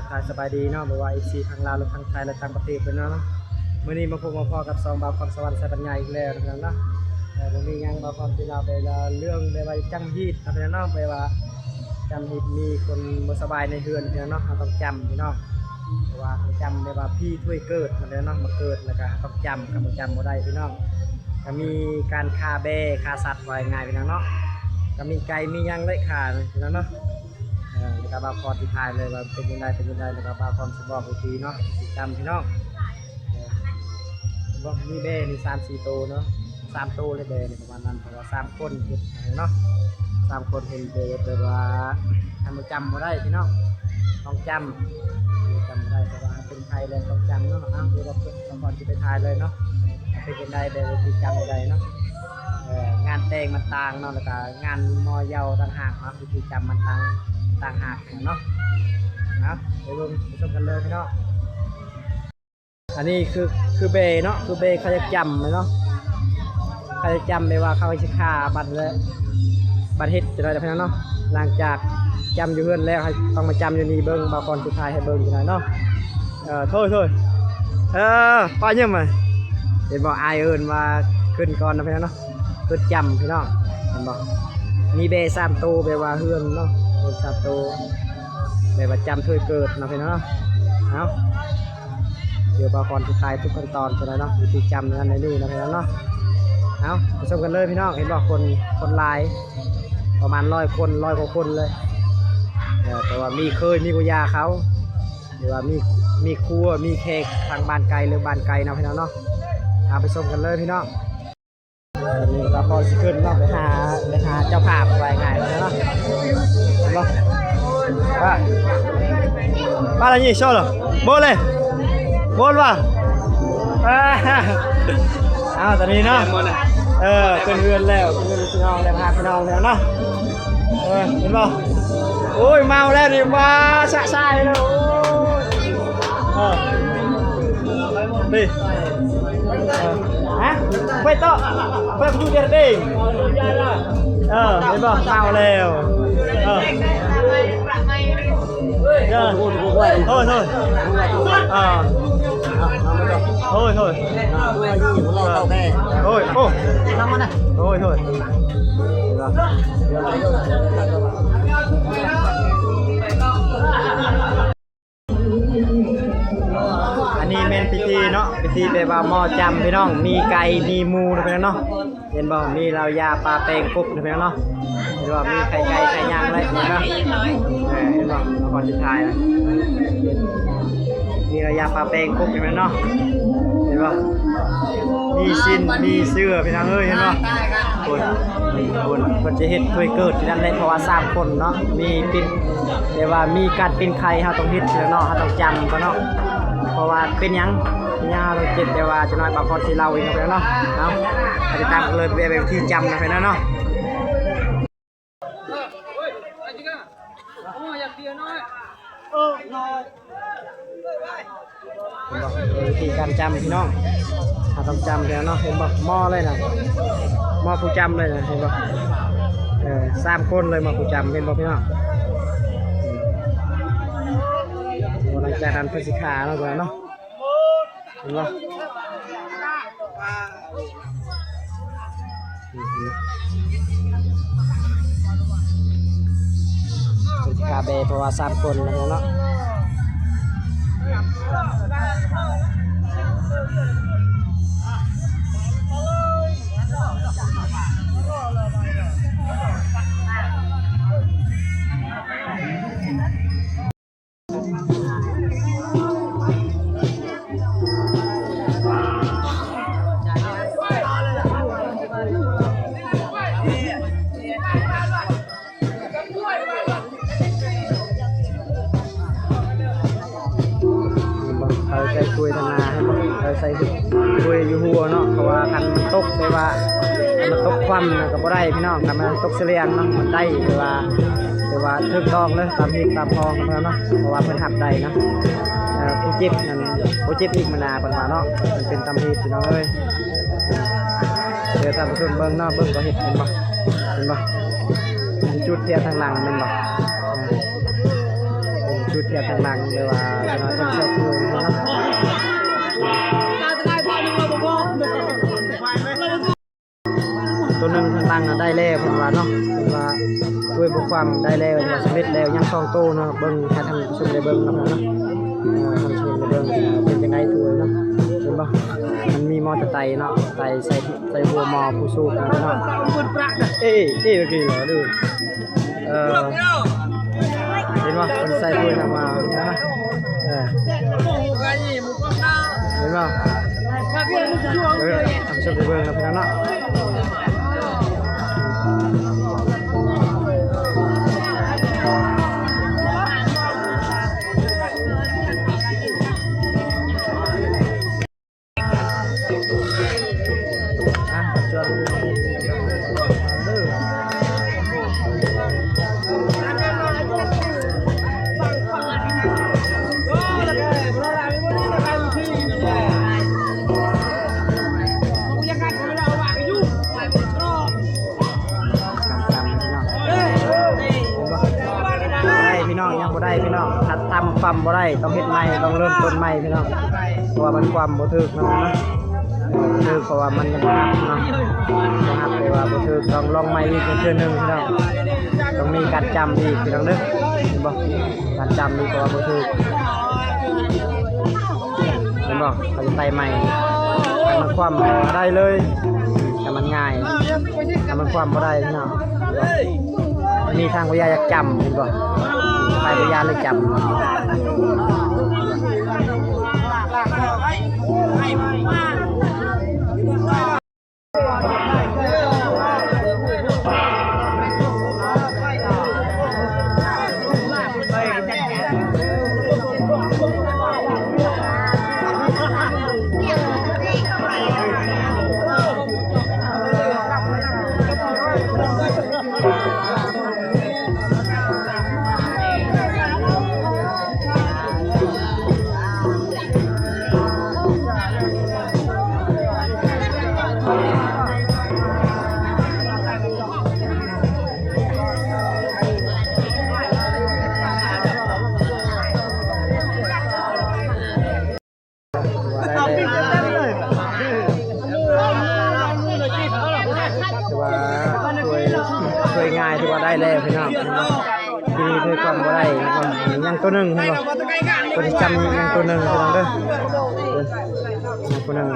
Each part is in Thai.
ทักทายสบายดีเนาะบอกว่า FC ทางลาวหรือทางไทยและต่างประเทศเพิ่นเนาะมื้อนี้มาพบมาพอกับสองบ่าวคำสวรรค์สายปัญญาอีกแล้วนะครับเนาะมื้อนี้ยังบ่าวคำที่ลาวไปเรื่องได้ว่าจำฮีดนะพี่น้องไปว่าจำฮีดมีคนบ่สบายในเฮือนพี่น้องเราต้องจำพี่น้องเพราะว่าต้องจำได้ว่าพี่ถ้วยเกิดมาแล้วเนาะมาเกิดแล้วก็ต้องจำกับบ่จำบ่ได้พี่น้องก็มีการฆ่าแบ่ฆ่าสัตว์ไว้ง่ายพี่น้องเนาะก็มีไก่มียังได้ฆ่าพี่น้องเนาะแล้วก็บาคอนที่ทายเลยว่าเป็นยังไงแล้วก็บาคอนสบอกอีกทีเนาะจำพี่น้องบอกมีเบ้มี3-4ตัวเนาะ3ตัวเลยเบ้ประมาณนั้นเพราะว่า3คนเห็นเนาะ3คนเห็นเบ้แต่ว่าทำมาจำมาได้พี่น้องต้องจำไม่ได้แต่ว่าเป็นไทยเลยต้องจำเนาะเดี๋ยวเราเพิ่มก่อนที่ไปทายเลยเนาะเป็นยังไงเบ้ที่จำไม่ได้เนาะงานแต่งมันต่างเนาะแล้วก็งานมอเยาต่างหากนะที่จำมันต่างหากเนาะเดี๋ยวไปชมกันเลยพี่น้องอันนี้คือเบเนาะคือเบเขาจะจำเลยเนาะเขาจะจำไปว่าเขาจะฆ่าบัตรเลยบัตรเฮ็ดจะได้พี่น้องเนาะหลังจากจำอยู่เพื่อนแล้วต้องมาจำอยู่นี่เบิ้งบางคนสุดท้ายให้เบิ้งอยู่ไหนเนาะโทษป้าเยี่ยมเลยเห็นบอกอายเอิญมาขึ้นก่อนนะพี่น้องเนาะขึ้นจำพี่น้องเห็นบอกมีเบ3ตัวเบว่าเฮือนเนาะ3ตัวเบว่าจำถ้วยเกิดนะพี่น้องเนาะเอาเดี๋ยวบางคนสุดท้ายทุกขั้นตอนจะได้เนาะวิธีจำนั่นในนี่นะพี่น้องเนาะเอาไปชมกันเลยพี่น้องเห็นบอกคนลายประมาณ100 คน100 กว่าคนเลยแต่ว่ามีกุยาเขาหรือว่ามีครัวมีเค้กทางบ้านไกลหรือบ้านไกลนะพี่น้องเนาะเอาไปชมกันเลยพี่น้องนี่เราพอสิขึ้นเนาะไปหาเจ้าภาพไปง่ายเลยเนาะเห็นปะบ้านอะไรนี่โชว์เหรอโบเลยโบนว่ะเอาตอนนี้เนาะขึ้นเรือนแล้วขึ้นพี่น้องแล้วพาพี่น้องแล้วเนาะเห็นปะโอ้ยเมาแล้วดิมาสะใจแล้วดิฮะไปต่อไปดูเดี๋ยวดิเห็นปะเมาแล้วthôiอันนี้เมนพิธีเนาะพิธีแบบว่าหม้อจำพี่น้องมีไก่มีหมูนะพี่น้องเนาะเห็นบ่มีเรายาปลาแป้งกบนะพี่น้องเนาะเห็นบ่มีไข่ไก่ไข่ย่างอะไรเห็นบ่เห็นบ่ก่อนสุดท้ายนะมีเรายาปลาแป้งกบพี่น้องเนาะเห็นบ่มีชิ้นมีเสื้อพี่น้องเอ้ยเห็นบ่คนจะเฮ็ดถ้วยเกิดที่นั่นเลยเพราะว่า3 คนเนาะมีปิ้นแต่ว่ามีการปิ้นไข่เฮาต้องเฮ็ดพี่น้องเนาะเฮาต้องจำก็เนาะเพราะว่าเป็นยังเราเจ็บแต่ว่าจะน้อยบางคนที่เราอีกนะพี่น้องเนาะเอาไปตามกันเลยไปที่จำนะพี่น้องเนาะวิธีการจำพี่น้องต้องจำแล้วเนาะเห็นบ่หม้อเลยนะหม้อผู้จำเลยนะเห็นบ่3 คนเลยหม้อผู้จำเห็นบ่พี่น้องหลังจากนั้นเพื่อสิขาแล้วเนาะเห็นบ่เพื่อสิขาเบเพราะว่า3 คนแล้วเนาะใส่คุยทางนาให้ใส่คุยอยู่หัวเนาะเพราะว่าคันมันตกได้ว่ามันตกควันก็บ่ได้พี่น้องคันมันตกเสียงเนาะมันได้แต่ว่าถึกต้องเลยตามหินตามพองกันเนาะเพราะว่าเพิ่นหับได้นะผู้เจ็บนั่นผู้เจ็บอีกมานานเพิ่นว่าเนาะมันเป็นตามหินพี่น้องเอ้ยเดี๋ยวท่านผู้ชมเบิ่งเนาะเบิ่งก็เห็นบ่จุดเทียทางหลังมันบ่จุด เทียบทางหลังเลยว่าจะน้อยคนเชื่อคือเนาะตัวหนึ่งทางหลังได้แล้วเพิ่นว่าเนาะเพิ่นว่าด้วยบุความได้แล้วว่าสำเร็จแล้วยัง2ตู้เนาะเบิ่งให้ท่านผู้ชมได้เบิ่งนำเนาะท่านผู้ชมได้เบิ่งเป็นจังได๋ตัวเนาะเห็นบ่มันมีมอเตอร์ไซค์เนาะใส่หัวมอผู้สูบเนาะเอ้เมื่อกี้เหรอดูเห็นบ่มันใส่ถ้วยนำมานะเห็นบ่ทำชมไปเบิ่งครับพี่น้องเนาะพี่น้องถ้าทำความบ่ได้ต้องเฮ็ดใหม่ต้องเริ่มต้นใหม่พี่น้องเพราะว่ามันความบ่ถูกนะถูกเพราะว่ามันยังหักเนาะยังหักเลยว่าบ่ถูกต้องลองใหม่อีกเทื่อนึงพี่น้องต้องมีการจำอีกพี่น้องเด้อเห็นบ่การจำอีกเพราะว่าบ่ถูกเห็นบ่เขาจะไต่ใหม่ให้มันความได้เลยแต่มันง่ายแต่มันความบ่ได้พี่น้องมีทางวิทยาอยากจำเห็นบ่ไปวิทยาเลยจำช่วยง่ายที่ว่าได้แล้วพี่น้องทีนี้คือความบ่ได้ยังตัวหนึ่งใช่ไหมตัวที่จำยังตัวหนึ่งพี่น้องเด้อตัวหนึ่ง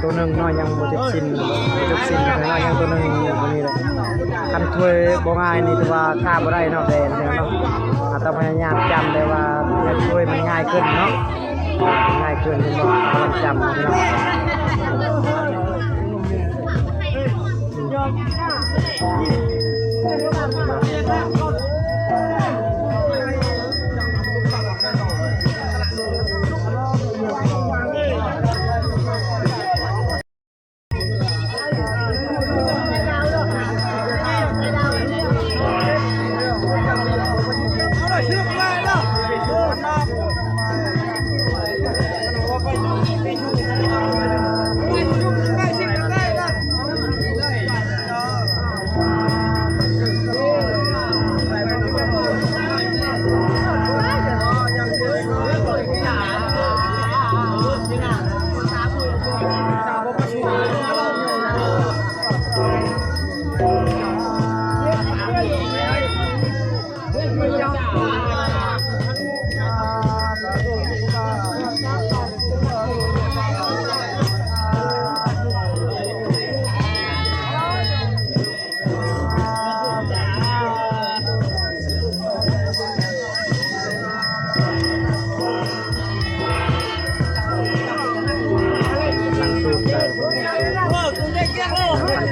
ตัวหนึ่งน้อยยังบ่จุดสิ้นแต่ว่ายังตัวหนึ่งตัวนี้เลยคันถ้วยบ่ง่ายนี่ถือว่าฆ่าบ่ได้เนาะแต่เนาะต้องพยายามจำได้ว่าถ้วยมันง่ายขึ้นเนาะง่ายขึ้นเป็นบ่ต้องจำเนาะ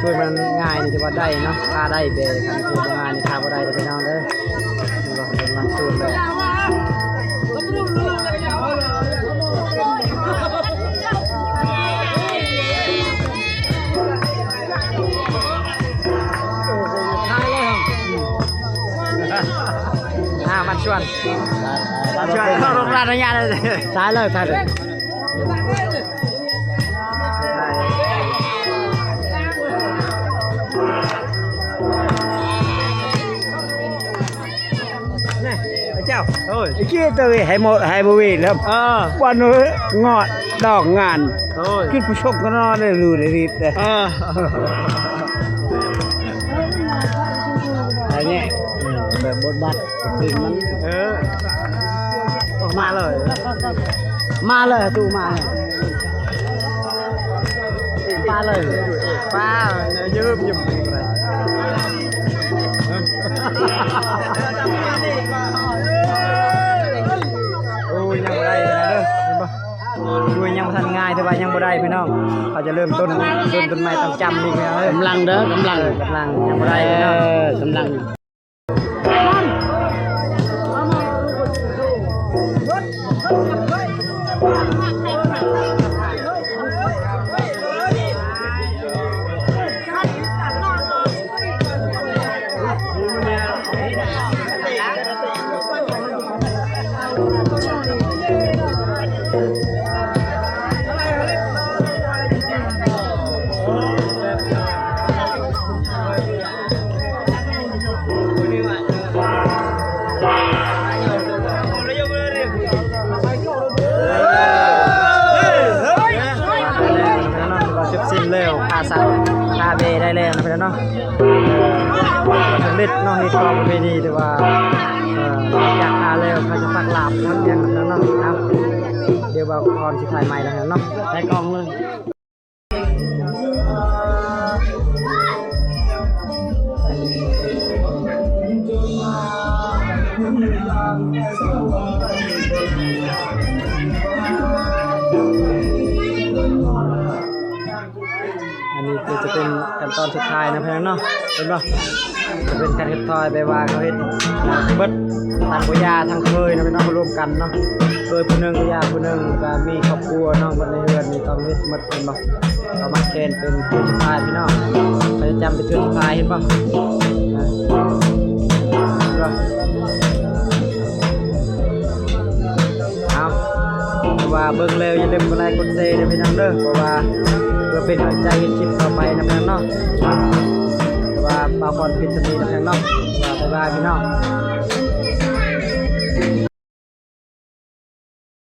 ช่วยมันง่ายนี่ถือว่าได้เนาะค่าได้เบคันช่วยง่ายนี่ค่าบ่ได้ไปน้องเด้อเป็นมันสูตรเลย ก่อนช่วยเข้าโรงพยาบาลงานเลย ตายเลยตายเลยนี่ไอ้เจ้าโอ้ย ไอ้ขี้ตัวให้หมดให้บวีแล้ววันนี้งอดดอกงาน โอ้ย ขึ้นผู้ชมก็นอนได้รู้ได้รีบเลยอะไรเนี่ยแบบบทบาทดึงมันมาเลย มาเลยตูมาเลย ป้ายืมยืมอะไรโอ้ยยังบ่ได้นะเด้อเห็นปะช่วยยังบ่ทันง่ายแต่ว่ายังบ่ได้พี่น้องเขาจะเริ่มต้นใหม่ต้องจำนี่พี่น้องเอ้ย กำลังเด้อกำลัง ยังบ่ได้พี่น้อง กำลัง สิ้นเร็วพาสัตว์พาเบได้แล้วนะพี่น้องเล็ดน้องเฮ็ดกองประเพณีแต่ว่าอยากพาแล้วเขาจะฟักลาบทั้งอย่างนั้นเนาะครับเดี๋ยวว่าคอนสิถ่ายใหม่แล้วเนาะใส่กองเลยอันนี้คือจะเป็นขั้นตอนสุดท้ายนะพี่น้องเนาะเป็นป่ะจะเป็นการเฮ็ดทอยไปว่าเขาเฮ็ดเบิดทางปุยาทางเคยนะพี่น้องมารวมกันเนาะเคยผู้หนึงปุยาผู้หนึงก็มีครอบครัวน้องบัดในเรือนมีต้องเฮ็ดหมดเป็นป่ะเขามาเกณฑ์เป็นเทือนสุดท้ายพี่น้องเขาจะจำเป็นเทือนสุดท้ายเห็นป่ะเอาว่าเบิ่งแล้วอย่าลืมกดไลค์กดแชร์นะพี่น้องเด้อเพราะว่าเพื่อเป็นกำลังใจให้คลิปต่อไปนะพี่น้องเนาะว่าบางคนเป็นสตินะพี่น้องเนาะว่าบ๊ายบายพี่น้อง